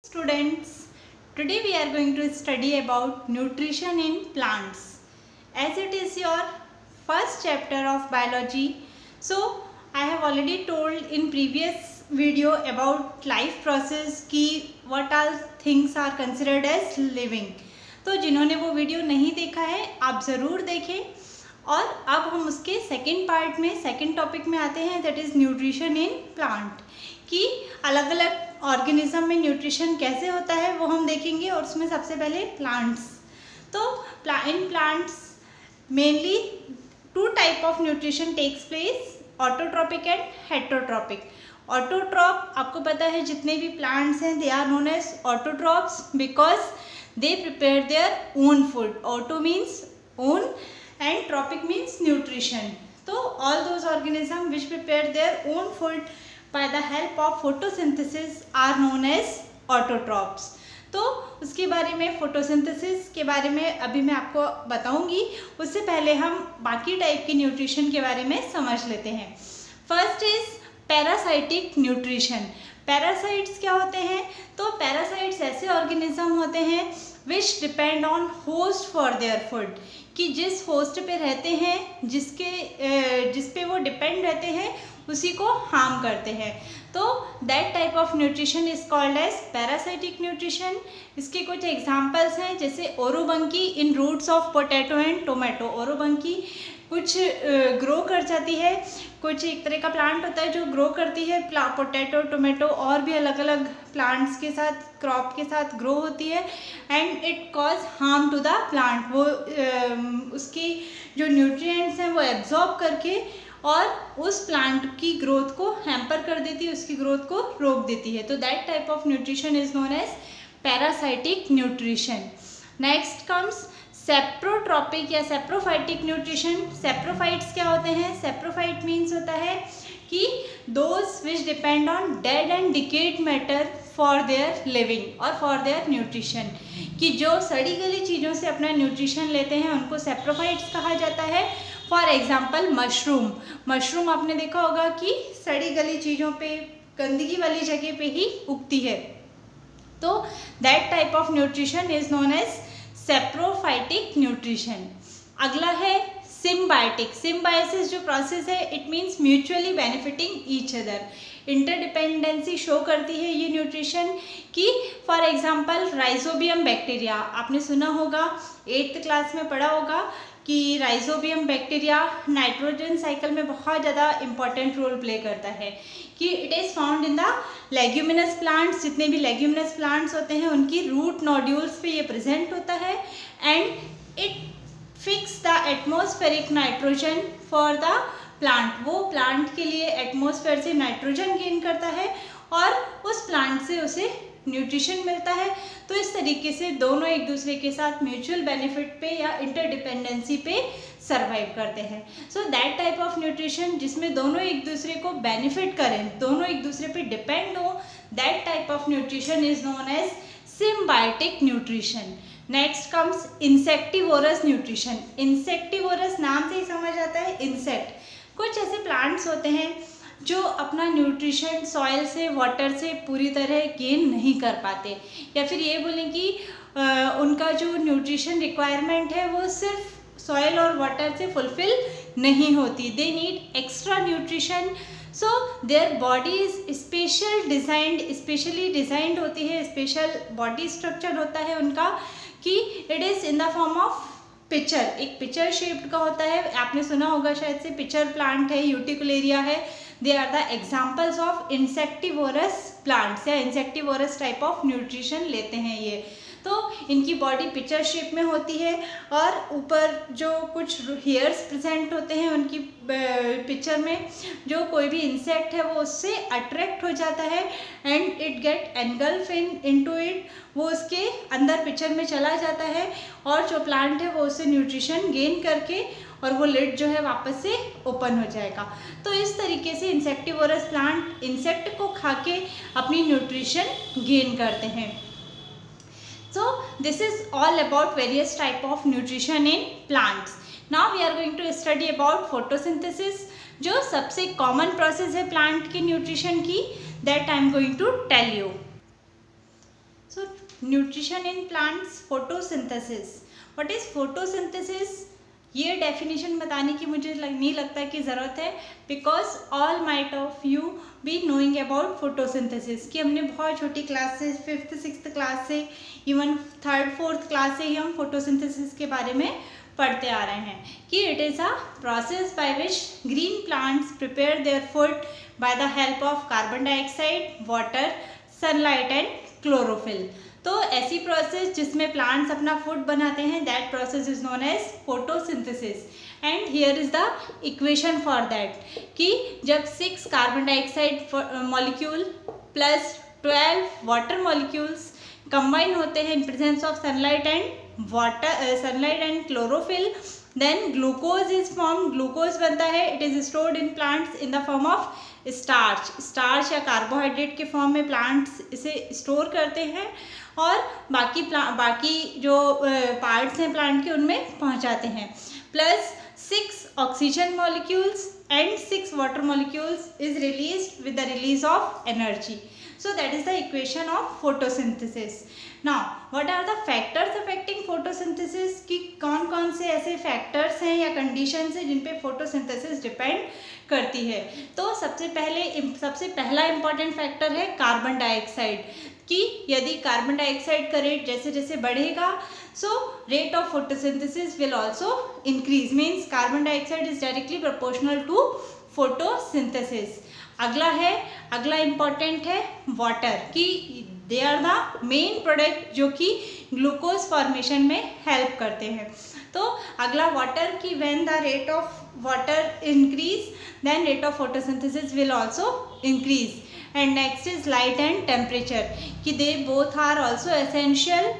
Students, today we are going to study about nutrition in plants. As it is your first chapter of biology, so I have already told in previous video about life process कि what all things are considered as living. तो जिन्होंने वो video नहीं देखा है आप ज़रूर देखें। और अब हम उसके सेकेंड पार्ट में सेकेंड टॉपिक में आते हैं, that is nutrition in plant, कि अलग अलग ऑर्गेनिज्म में न्यूट्रिशन कैसे होता है वो हम देखेंगे। और उसमें सबसे पहले प्लांट्स। तो in plants mainly two type of nutrition takes place, autotrophic and heterotrophic. Autotroph आपको पता है जितने भी प्लांट्स हैं they are known as autotrophs because they prepare their own food. Auto means own and tropic means nutrition. So all those organisms which prepare their own food by the help of photosynthesis are known as autotrophs. तो उसके बारे में photosynthesis के बारे में अभी मैं आपको बताऊंगी। उससे पहले हम बाकी टाइप के न्यूट्रिशन के बारे में समझ लेते हैं। First is parasitic nutrition. Parasites क्या होते हैं? तो पैरासाइट्स ऐसे ऑर्गेनिज्म होते हैं विच depend on host for their food, कि जिस होस्ट पे रहते हैं जिस पे वो डिपेंड रहते हैं उसी को हार्म करते हैं। तो that type of nutrition is called as parasitic nutrition. इसके कुछ एग्जांपल्स हैं, जैसे orobanche in roots of potato and tomato. Orobanche कुछ ग्रो कर जाती है, कुछ एक तरह का प्लांट होता है जो ग्रो करती है पोटैटो, टोमेटो और भी अलग अलग प्लांट्स के साथ, क्रॉप के साथ ग्रो होती है and it cause harm to the plant. वो उसकी जो न्यूट्रिएंट्स हैं वो एब्जॉर्ब करके और उस प्लांट की ग्रोथ को हैम्पर कर देती है, उसकी ग्रोथ को रोक देती है। तो that type of nutrition is known as parasitic nutrition. Next comes saprotrophic या सेप्रोफाइटिक न्यूट्रिशन। सेप्रोफाइट्स क्या होते हैं? सेप्रोफाइट मीन्स होता है कि those which depend on dead and decayed matter for their living और फॉर देयर न्यूट्रिशन, कि जो सड़ी गली चीज़ों से अपना न्यूट्रिशन लेते हैं उनको सेप्रोफाइट्स कहा जाता है। For example mushroom. मशरूम आपने देखा होगा कि सड़ी गली चीज़ों पे, गंदगी वाली जगह पे ही उगती है। तो that type of nutrition is known as saprophytic nutrition. अगला है सिम्बायोटिक। सिम्बायोसिस जो प्रोसेस है it means mutually benefiting each other. Interdependency show करती है ये न्यूट्रिशन की। फॉर एग्जांपल राइजोबियम बैक्टीरिया, आपने सुना होगा 8th क्लास में पढ़ा होगा कि राइजोबियम बैक्टीरिया नाइट्रोजन साइकिल में बहुत ज़्यादा इंपॉर्टेंट रोल प्ले करता है, कि it is found in the leguminous plants. जितने भी लेग्यूमिनस प्लांट्स होते हैं उनकी रूट नोड्यूल्स पे ये प्रेजेंट होता है and it fix the atmospheric nitrogen for the plant. वो प्लांट के लिए एटमॉस्फेयर से नाइट्रोजन गेन करता है और उस प्लांट से उसे न्यूट्रिशन मिलता है। तो इस तरीके से दोनों एक दूसरे के साथ म्यूचुअल बेनिफिट पे या इंटरडिपेंडेंसी पे सर्वाइव करते हैं। So that type of nutrition जिसमें दोनों एक दूसरे को बेनिफिट करें, दोनों एक दूसरे पे डिपेंड हो, that type of nutrition is known as symbiotic nutrition. Next comes insectivorous nutrition. Insectivorous नाम से ही समझ आता है इंसेक्ट। कुछ ऐसे प्लांट्स होते हैं जो अपना न्यूट्रिशन सॉइल से, वाटर से पूरी तरह गेन नहीं कर पाते, या फिर ये बोलें कि उनका जो न्यूट्रिशन रिक्वायरमेंट है वो सिर्फ सॉइल और वाटर से फुलफिल नहीं होती। They need extra nutrition. So their body is specially designed होती है, स्पेशल बॉडी स्ट्रक्चर होता है उनका, कि it is in the form of pitcher. एक पिचर शेप्ड का होता है, आपने सुना होगा शायद से, पिचर प्लांट है, यूटिकुलेरिया है। They are the examples of insectivorous plants या इंसेक्टिवोरस टाइप ऑफ न्यूट्रिशन लेते हैं ये। तो इनकी बॉडी पिचर शेप में होती है और ऊपर जो कुछ हेयर्स प्रेजेंट होते हैं उनकी पिक्चर में, जो कोई भी इंसेक्ट है वो उससे अट्रैक्ट हो जाता है and it get engulf into it. वो उसके अंदर पिक्चर में चला जाता है और जो प्लांट है वो उससे न्यूट्रिशन गेन करके और वो लिड जो है वापस से ओपन हो जाएगा। तो इस तरीके से इंसेक्टिवोरस प्लांट इंसेक्ट को खा के अपनी न्यूट्रिशन गेन करते हैं। So this is all about various type of nutrition in plants. Now we are going to study about photosynthesis, जो सबसे common process है plant के nutrition की, that I am going to tell you. So nutrition in plants, photosynthesis. What is photosynthesis? ये definition बताने की मुझे नहीं लगता कि ज़रूरत है, because all might of you be knowing about photosynthesis, कि हमने बहुत छोटी क्लास से 5th 6th क्लास से इवन 3rd 4th क्लास से ही हम फोटोसिंथेसिस के बारे में पढ़ते आ रहे हैं कि it is a process by which green plants prepare their food by the help of carbon dioxide, water, sunlight and chlorophyll. तो ऐसी प्रोसेस जिसमें प्लांट्स अपना फूड बनाते हैं, that process is known as photosynthesis. And here is the equation for that, कि जब 6 carbon dioxide molecule plus 12 water molecules combine होते हैं in presence of sunlight and water, sunlight and chlorophyll, then glucose is form, glucose बनता है। It is stored in plants in the form of starch या carbohydrate के form में plants इसे store करते हैं और बाकी जो पार्ट्स हैं प्लांट के उनमें पहुंचाते हैं। Plus 6 oxygen molecules and 6 water molecules is released with the release of energy. So that is the equation of photosynthesis. Now what are the factors affecting photosynthesis, कि कौन कौन से ऐसे फैक्टर्स हैं या कंडीशंस हैं जिन पे फोटोसिंथेसिस डिपेंड करती है। तो सबसे पहला इम्पॉर्टेंट फैक्टर है कार्बन डाइऑक्साइड, कि यदि कार्बन डाइऑक्साइड का रेट जैसे जैसे बढ़ेगा, so rate of photosynthesis will also increase, means carbon dioxide is directly proportional to photosynthesis. अगला इम्पॉर्टेंट है वाटर, कि they are the main product जो कि ग्लूकोज फॉर्मेशन में हेल्प करते हैं। तो अगला वाटर, कि when the rate of water increase then rate of photosynthesis will also increase. And next is light and temperature, कि they both are also essential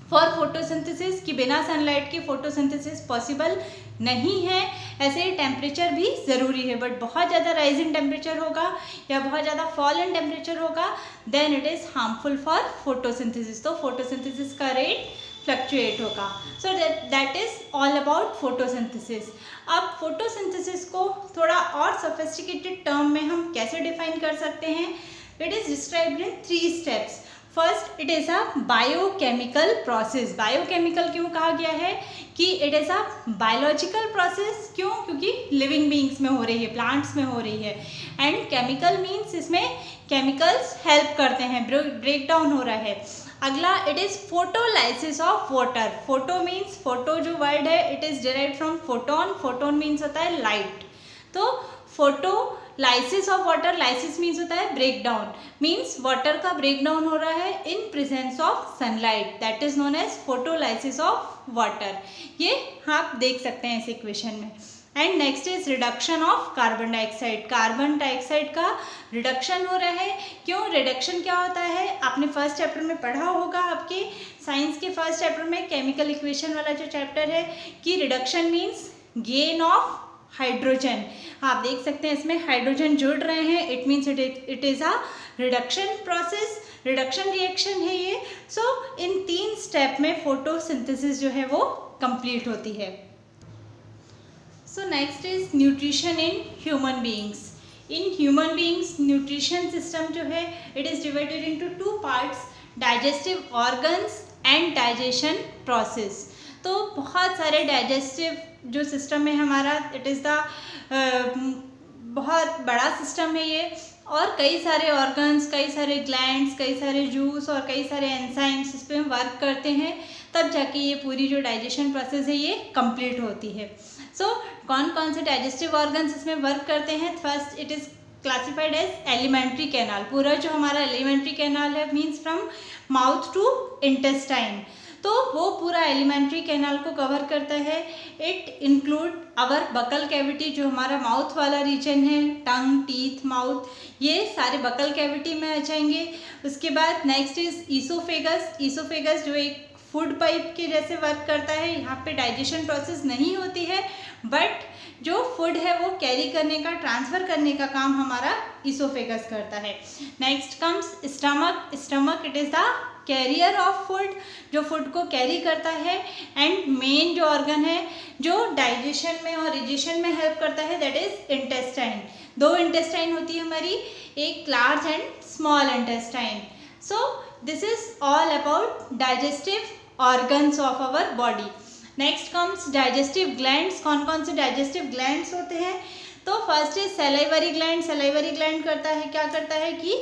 for photosynthesis, कि बिना सनलाइट के फोटोसिंथेसिस पॉसिबल नहीं है। ऐसे ही टेम्परेचर भी ज़रूरी है, बट बहुत ज़्यादा राइज इन टेम्परेचर होगा या बहुत ज़्यादा फॉल इन टेम्परेचर होगा then it is harmful for photosynthesis, तो फोटोसिंथेसिस का रेट फ्लक्चुएट होगा। So that is all about photosynthesis. अब फोटोसिंथेसिस को थोड़ा और सोफिस्टिकेटेड टर्म में हम कैसे डिफाइन कर सकते हैं? It is described in 3 steps. First, it is a biochemical process. Biochemical क्यों कहा गया है? कि it is a biological process. क्यों? क्योंकि लिविंग बींग्स में हो रही है, प्लांट्स में हो रही है। एंड केमिकल मीन्स इसमें केमिकल्स हेल्प करते हैं, ब्रेक डाउन हो रहा है। अगला, it is photolysis of water. Photo means, photo जो वर्ड है it is derived from photon. Photon means होता है लाइट। तो photolysis of water, lysis means होता है ब्रेक डाउन, मीन्स वाटर का ब्रेक डाउन हो रहा है in presence of sunlight, that is known as photolysis of water. ये आप देख सकते हैं इस इक्वेशन में। And next is reduction of carbon dioxide. Carbon dioxide का रिडक्शन हो रहा है। क्यों? रिडक्शन क्या होता है आपने फर्स्ट चैप्टर में पढ़ा होगा, आपके साइंस के फर्स्ट चैप्टर में केमिकल इक्वेशन वाला जो चैप्टर है, कि reduction means gain of hydrogen. आप देख सकते हैं इसमें हाइड्रोजन जुड़ रहे हैं, it means it is a reduction process, reduction reaction है ये। सो इन 3 स्टेप में फोटोसिंथेसिस जो है वो कंप्लीट होती है। So next is nutrition in human beings. In human beings nutrition system जो है it is divided into 2 parts, digestive organs and digestion process. तो बहुत सारे डाइजेस्टिव जो सिस्टम है हमारा, इट इज़ द बहुत बड़ा सिस्टम है ये, और कई सारे ऑर्गन्स, कई सारे ग्लैंड्स, कई सारे जूस और कई सारे एंजाइम्स इस पर वर्क करते हैं, तब जाके ये पूरी जो डाइजेशन प्रोसेस है ये कंप्लीट होती है। सो कौन कौन से डाइजेस्टिव ऑर्गन्स इसमें वर्क करते हैं? First, it is classified as alimentary canal. पूरा जो हमारा एलिमेंट्री कैनाल है means from mouth to intestine, तो वो पूरा एलिमेंट्री कैनाल को कवर करता है। It include our buccal cavity, जो हमारा माउथ वाला रीजन है, टंग, टीथ, माउथ, ये सारे बकल कैविटी में आ जाएंगे। उसके बाद नेक्स्ट इज ईसोफेगस। ईसोफेगस जो एक फूड पाइप के जैसे वर्क करता है, यहाँ पे डाइजेशन प्रोसेस नहीं होती है, बट जो फूड है वो कैरी करने का, ट्रांसफ़र करने का काम हमारा ईसोफेगस करता है। Next comes stomach. Stomach it is the carrier of food, जो फूड को कैरी करता है। एंड मेन जो ऑर्गन है जो डाइजेशन में और रिजेशन में हेल्प करता है, दैट इज इंटेस्टाइन। 2 इंटेस्टाइन होती है हमारी, एक large and small intestine. So this is all about digestive organs of our body. Next comes digestive glands. कौन कौन से डाइजेस्टिव ग्लैंड्स होते हैं? तो first is salivary gland. Salivary gland करता है, क्या करता है कि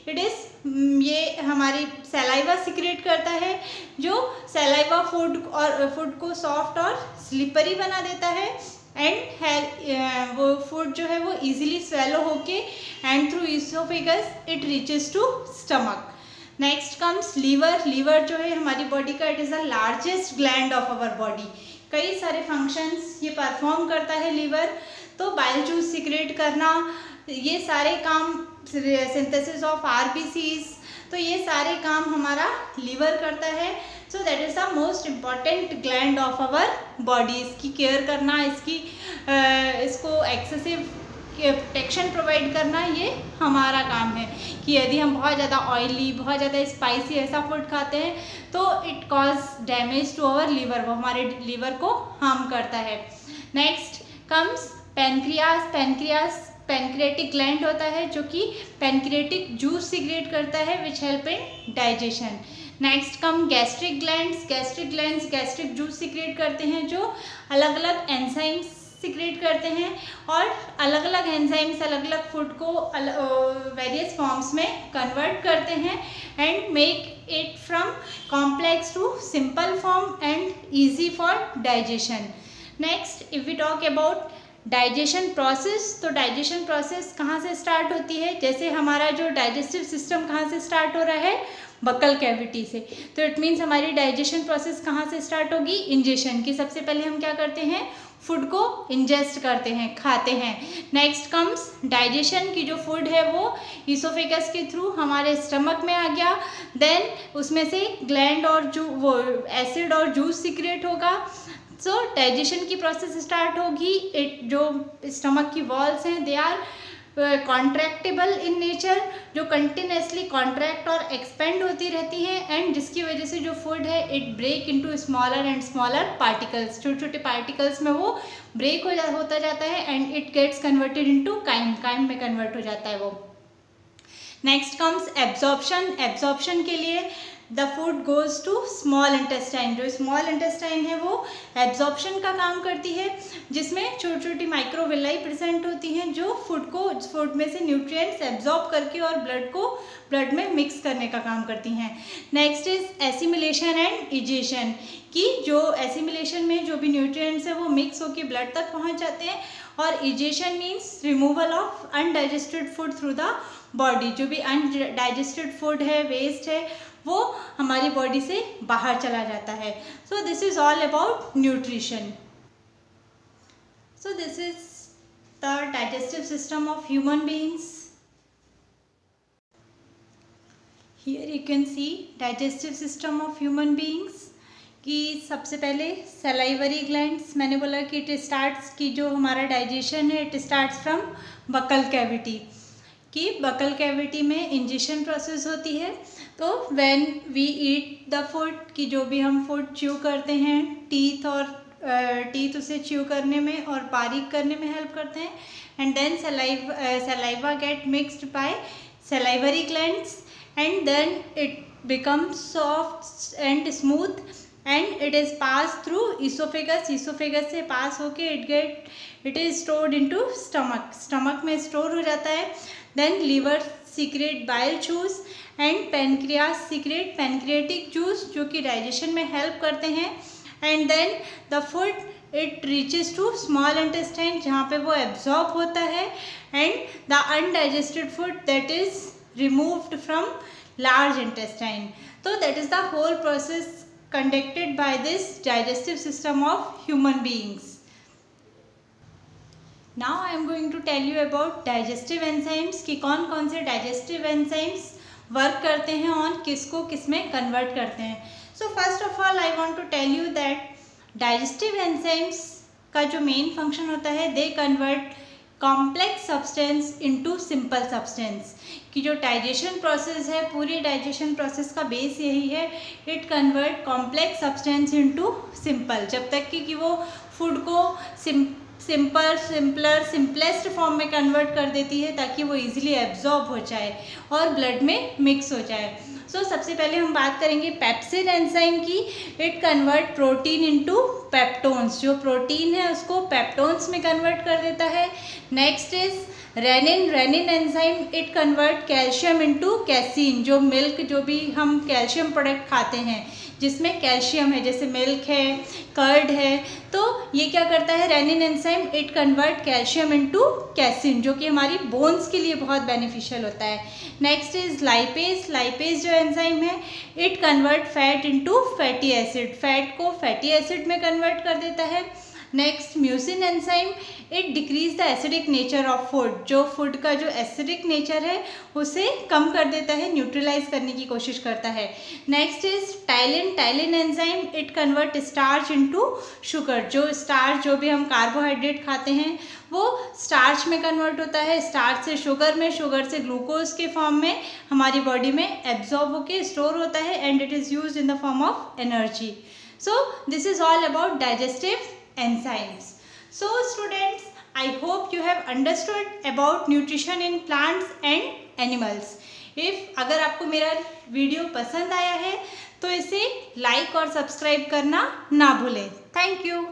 इट इज़ ये हमारी सलाइवा सिक्रेट करता है, जो सलाइवा फूड को सॉफ्ट और स्लिपरी बना देता है एंड वो फूड जो है वो इजीली स्वेलो होके and through oesophagus it reaches to stomach. Next comes liver. Liver जो है हमारी बॉडी का, it is the largest gland of our body. कई सारे फंक्शंस ये परफॉर्म करता है लीवर। तो बाइल जूस सिक्रेट करना, ये सारे काम, सिंथेसिस ऑफ आरबीसीज, तो ये सारे काम हमारा लीवर करता है। So that is the most important gland of our body. इसकी केयर करना, इसको एक्सेसिव प्रोटेक्शन प्रोवाइड करना, ये हमारा काम है कि यदि हम बहुत ज़्यादा ऑयली, बहुत ज़्यादा स्पाइसी ऐसा फूड खाते हैं तो it cause damage to our liver, वो हमारे लीवर को हार्म करता है। Next comes pancreas. Pancreatic gland होता है जो कि पैनक्रियाटिक जूस सिक्रेट करता है which help in digestion. Next come gastric glands. Gastric glands gastric juice secrete करते हैं, जो अलग अलग एंजाइम्स सिक्रेट करते हैं और अलग अलग एंजाइम्स अलग अलग फूड को वेरियस फॉर्म्स में कन्वर्ट करते हैं and make it from complex to simple form and easy for digestion. Next if we talk about digestion process, तो डाइजेशन प्रोसेस कहाँ से स्टार्ट होती है? जैसे हमारा जो डाइजेस्टिव सिस्टम कहाँ से स्टार्ट हो रहा है? बकल कैविटी से। तो इट मीन्स हमारी डाइजेशन प्रोसेस कहाँ से स्टार्ट होगी? इंजेशन की। सबसे पहले हम क्या करते हैं? फूड को इंजेस्ट करते हैं, खाते हैं। नेक्स्ट कम्स डाइजेशन की, जो फूड है वो इसोफेगस के थ्रू हमारे स्टमक में आ गया, देन उसमें से ग्लैंड और वो एसिड और जूस सिक्रेट होगा। सो डाइजेशन की प्रोसेस स्टार्ट होगी। इट जो स्टमक की वॉल्स हैं दे आर कॉन्ट्रैक्टेबल इन नेचर, जो कंटिन्यूसली कॉन्ट्रैक्ट और एक्सपेंड होती रहती है एंड जिसकी वजह से जो फूड है it break into smaller and smaller particles. छोटे छोटे पार्टिकल्स में वो ब्रेक होता जाता है and it gets converted into chyme में कन्वर्ट हो जाता है वो। Next comes absorption. एब्जॉर्प्शन के लिए the food goes to small intestine. जो स्मॉल इंटेस्टाइन है वो एब्जॉर्प्शन का काम करती है, जिसमें छोटी छोटी माइक्रोविलाई प्रेजेंट होती हैं जो फूड में से न्यूट्रिएंट्स एब्जॉर्ब करके और ब्लड में मिक्स करने का काम करती हैं। Next is assimilation and egestion, कि जो एसिमिलेशन में जो भी न्यूट्रिएंट्स है वो मिक्स होकर ब्लड तक पहुंच जाते हैं, और egestion means removal of undigested food through the body. जो भी अनडाइजेस्टेड फूड है, वेस्ट है, वो हमारी बॉडी से बाहर चला जाता है। सो this is all about nutrition. So this is the digestive system of human beings. Here you can see digestive system of human beings कि सबसे पहले सलाइवरी ग्लैंड्स। मैंने बोला कि इट स्टार्ट्स की जो हमारा डाइजेशन है it starts from buccal cavity, कि बकल कैविटी में इंजेशन प्रोसेस होती है। तो when we eat the food, कि जो भी हम फूड च्यू करते हैं, टीथ उसे च्यू करने में और बारीक करने में हेल्प करते हैं, and then saliva get mixed by salivary glands and then it becomes soft and smooth and it is pass through oesophagus. Oesophagus से पास होके it is stored into stomach में स्टोर हो जाता है। Then liver secrete bile juice and pancreas secrete pancreatic juice, जो कि digestion में help करते हैं। And then the food it reaches to small intestine, जहाँ पे वो एब्जॉर्ब होता है, and the undigested food that is removed from large intestine. तो that is the whole process conducted by this digestive system of human beings. Now I am going to tell you about digestive enzymes, कि कौन कौन से digestive enzymes work करते हैं और किसको किस में कन्वर्ट करते हैं। So first of all I want to tell you that digestive enzymes का जो मेन फंक्शन होता है they convert complex substance into simple substance, कि जो डाइजेशन प्रोसेस है, पूरी डाइजेशन प्रोसेस का बेस यही है, it convert complex substance into simple, जब तक कि वो फूड को सिंपलेस्ट फॉर्म में कन्वर्ट कर देती है ताकि वो इजीली एब्जॉर्ब हो जाए और ब्लड में मिक्स हो जाए। सो सबसे पहले हम बात करेंगे पेप्सिन एंजाइम की। It convert protein into peptones, जो प्रोटीन है उसको पेप्टोन्स में कन्वर्ट कर देता है। Next is rennin enzyme, it convert calcium into casein, जो मिल्क, जो भी हम कैल्शियम प्रोडक्ट खाते हैं जिसमें कैल्शियम है, जैसे मिल्क है, कर्ड है, तो ये क्या करता है rennin enzyme, it convert calcium into casein, जो कि हमारी बोन्स के लिए बहुत बेनिफिशियल होता है। नेक्स्ट इज लाइपेज जो एंजाइम है, it convert fat into fatty acid, fat को फैटी एसिड में कन्वर्ट कर देता है। Next mucin enzyme, it decrease the acidic nature of food, जो फूड का जो एसिडिक नेचर है उसे कम कर देता है, न्यूट्रलाइज करने की कोशिश करता है। Next is ptyalin enzyme, it convert starch into sugar, जो स्टार्च, जो भी हम कार्बोहाइड्रेट खाते हैं वो स्टार्च में कन्वर्ट होता है, स्टार्च से शुगर में, शुगर से ग्लूकोज के फॉर्म में हमारी बॉडी में एब्जॉर्ब होके स्टोर होता है and it is used in the form of energy. So this is all about digestive enzymes. So students, I hope you have understood about nutrition in plants and animals. If अगर आपको मेरा video पसंद आया है तो इसे like और subscribe करना ना भूलें। Thank you.